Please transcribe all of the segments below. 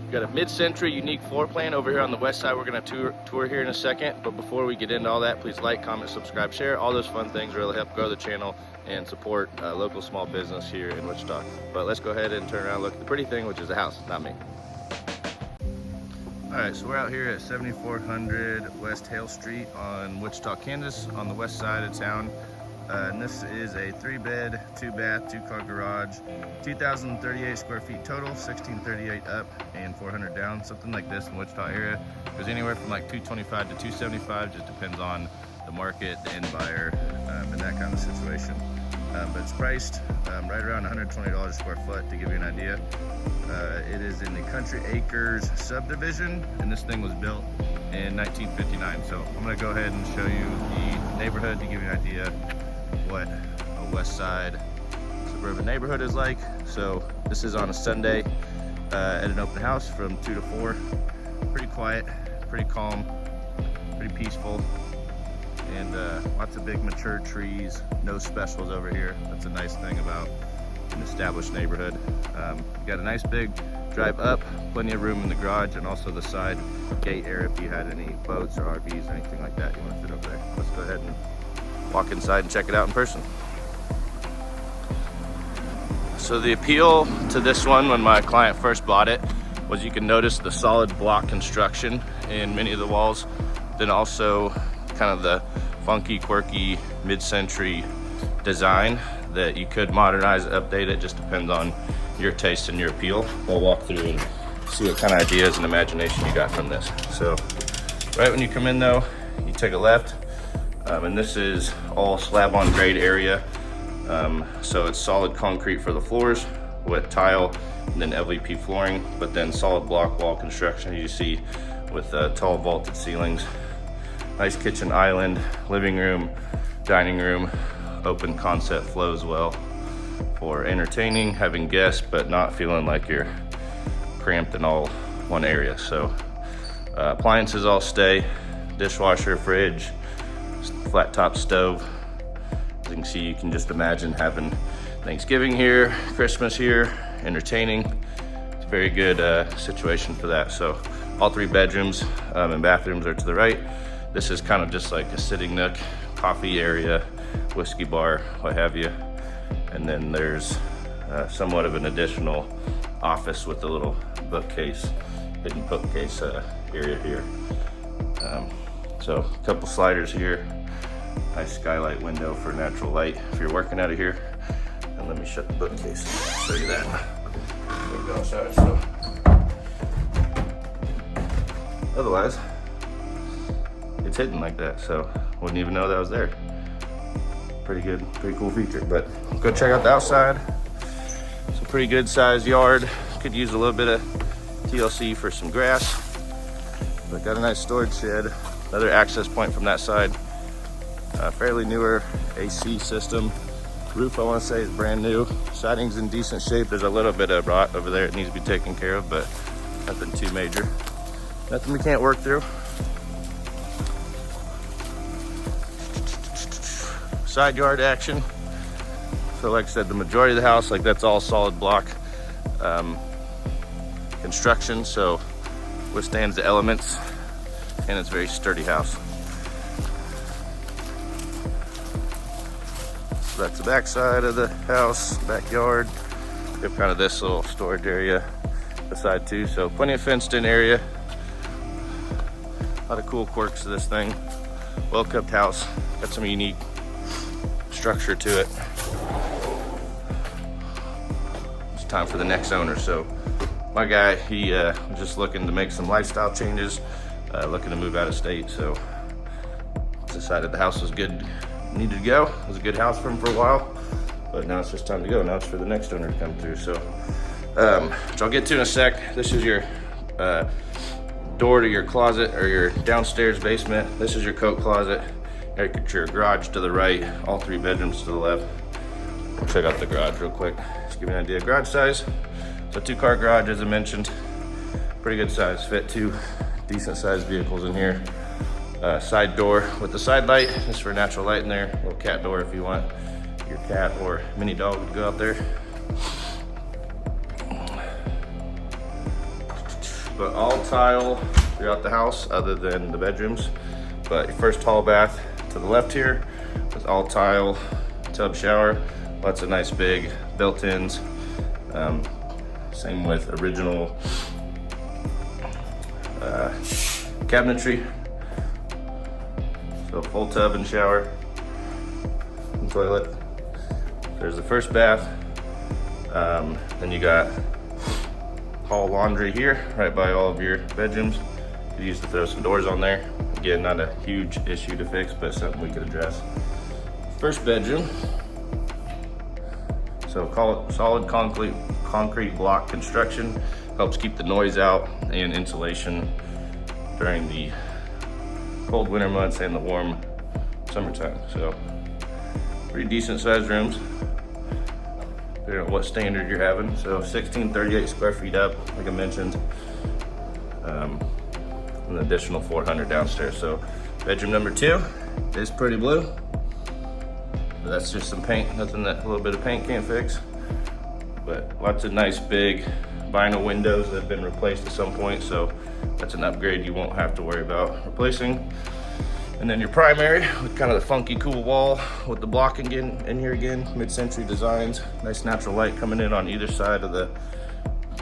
We got a mid-century unique floor plan over here on the west side. We're gonna tour here in a second, but before we get into all that, please like, comment, subscribe, share. All those fun things really help grow the channel and support local small business here in Wichita. But let's go ahead and turn around and look at the pretty thing, which is a house, not me. All right, so we're out here at 7400 West Hale Street on Wichita, Kansas, on the west side of town. And this is a 3-bed, 2-bath, 2-car garage, 2,038 square feet total, 1,638 up and 400 down. Something like this in Wichita area goes anywhere from like 225 to 275, just depends on the market, the end buyer, and that kind of situation. But it's priced right around $120 a square foot, to give you an idea. It is in the Country Acres subdivision, and this thing was built in 1959. So I'm gonna go ahead and show you the neighborhood to give you an idea what a west side suburban neighborhood is like. So this is on a Sunday at an open house from 2 to 4. Pretty quiet, pretty calm, pretty peaceful, and lots of big mature trees. No specials over here. That's a nice thing about an established neighborhood. Got a nice big drive up, plenty of room in the garage, and also the side gate area if you had any boats or RVs or anything like that you want to fit over there. Let's go ahead and walk inside and check it out in person. So the appeal to this one when my client first bought it was you can notice the solid block construction in many of the walls, then also kind of the funky, quirky, mid-century design that you could modernize, update. It just depends on your taste and your appeal. We'll walk through and see what kind of ideas and imagination you got from this. So right when you come in though, you take a left, and this is all slab on grade area. So it's solid concrete for the floors with tile and then LVP flooring, but then solid block wall construction you see with tall vaulted ceilings. Nice kitchen island, living room, dining room, open concept flow as well for entertaining, having guests, but not feeling like you're cramped in all one area. So appliances all stay, dishwasher, fridge, flat top stove. As you can see, you can just imagine having Thanksgiving here, Christmas here, entertaining. It's a very good situation for that. So all 3 bedrooms and bathrooms are to the right. This is kind of just like a sitting nook, coffee area, whiskey bar, what have you. And then there's somewhat of an additional office with a little bookcase, hidden bookcase area here. So a couple sliders here. Nice skylight window for natural light if you're working out of here. And let me shut the bookcase and show you that. We'll go outside. So otherwise, it's hidden like that, so wouldn't even know that was there. Pretty good, pretty cool feature. But go check out the outside. It's a pretty good sized yard. Could use a little bit of TLC for some grass. But got a nice storage shed. Another access point from that side. Fairly newer AC system. Roof, I want to say, is brand new. Siding's in decent shape. There's a little bit of rot over there. It needs to be taken care of, but nothing too major. Nothing we can't work through. Side yard action. So like I said, the majority of the house, like that's all solid block construction, so withstands the elements, and it's a very sturdy house. So that's the back side of the house, backyard. We have kind of this little storage area beside too, so plenty of fenced in area. A lot of cool quirks to this thing. Well kept house, got some unique structure to it. It's time for the next owner. So my guy, he was just looking to make some lifestyle changes, looking to move out of state. So decided the house was good, needed to go. It was a good house for him for a while, but now it's just time to go. Now it's for the next owner to come through. So which I'll get to in a sec. This is your door to your closet or your downstairs basement. This is your coat closet. Got your garage to the right, all 3 bedrooms to the left. Check out the garage real quick. Just give you an idea of garage size. So 2-car garage, as I mentioned, pretty good size. Fit 2 decent sized vehicles in here. Side door with the side light, just for natural light in there. Little cat door if you want your cat or mini dog to go out there. but all tile throughout the house other than the bedrooms. But your first hall bath to the left here with all tile tub shower. Lots of nice big built-ins. Same with original cabinetry. So full tub and shower and toilet. There's the first bath. Then you got hall laundry here, right by all of your bedrooms. You could use to throw some doors on there. Again, not a huge issue to fix, but something we could address. First bedroom. So call it solid concrete block construction. Helps keep the noise out and insulation during the cold winter months and the warm summertime. So pretty decent sized rooms, depending on what standard you're having. So 1638 square feet up, like I mentioned, an additional 400 downstairs. So bedroom number 2 is pretty blue. But that's just some paint, nothing that a little bit of paint can't fix. But lots of nice big vinyl windows that have been replaced at some point, so that's an upgrade you won't have to worry about replacing. And then your primary with kind of the funky cool wall with the blocking in here again, mid-century designs. Nice natural light coming in on either side of the,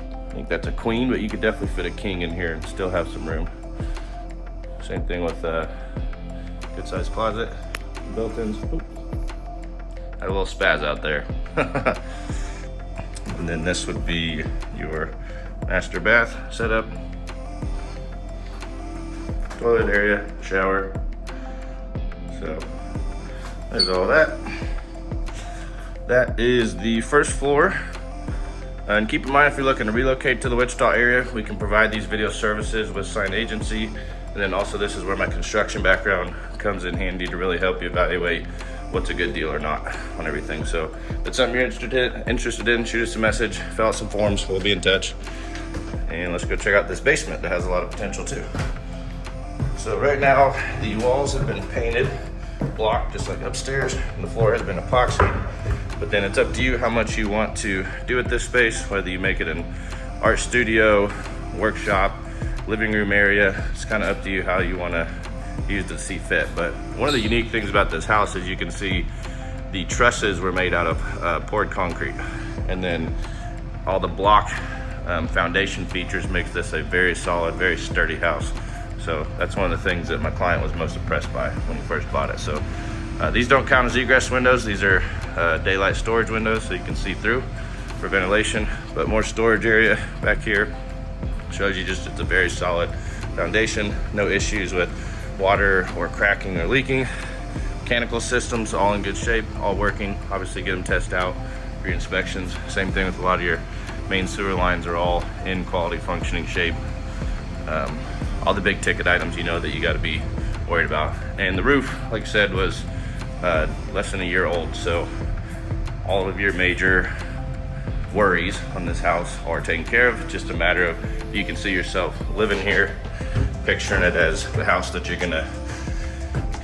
I think that's a queen, but you could definitely fit a king in here and still have some room. Same thing with a good sized closet, built-ins. Had a little spaz out there. And then this would be your master bath setup. Toilet area, shower. So there's all that. That is the first floor. And keep in mind, if you're looking to relocate to the Wichita area, we can provide these video services with Sign Agency. And then also this is where my construction background comes in handy to really help you evaluate what's a good deal or not on everything. So if that's something you're interested in, shoot us a message, fill out some forms, we'll be in touch. And let's go check out this basement that has a lot of potential too. So right now, the walls have been painted block, just like upstairs, and the floor has been epoxy. But then it's up to you how much you want to do with this space, whether you make it an art studio, workshop, living room area. It's kind of up to you how you want to use to see fit. But one of the unique things about this house is you can see the trusses were made out of poured concrete, and then all the block foundation features makes this a very solid, very sturdy house. So that's one of the things that my client was most impressed by when he first bought it. So these don't count as egress windows. These are daylight storage windows, so you can see through for ventilation, but more storage area back here. Shows you just it's a very solid foundation, no issues with water or cracking or leaking. Mechanical systems all in good shape, all working. Obviously get them tested out for your inspections. Same thing with a lot of your main sewer lines are all in quality functioning shape. All the big ticket items you know that you got to be worried about. And the roof, like I said, was less than a year old, so all of your major worries on this house are taken care of. Just a matter of if you can see yourself living here, picturing it as the house that you're gonna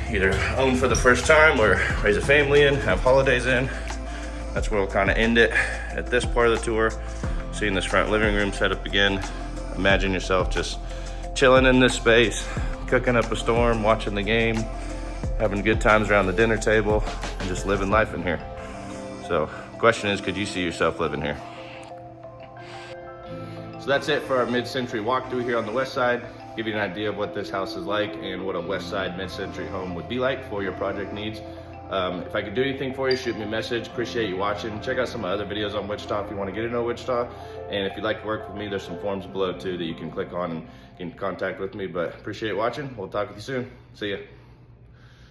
either own for the first time or raise a family in, have holidays in. That's where we'll kind of end it at this part of the tour. Seeing this front living room set up again. Imagine yourself just chilling in this space, cooking up a storm, watching the game, having good times around the dinner table, and just living life in here. So question is, could you see yourself living here? So that's it for our mid-century walkthrough here on the west side. Give you an idea of what this house is like and what a west side mid-century home would be like for your project needs. If I could do anything for you, shoot me a message. Appreciate you watching. Check out some of my other videos on Wichita if you want to get to know Wichita. And if you'd like to work with me, there's some forms below too that you can click on and get in contact with me. But appreciate watching. We'll talk with you soon. See ya.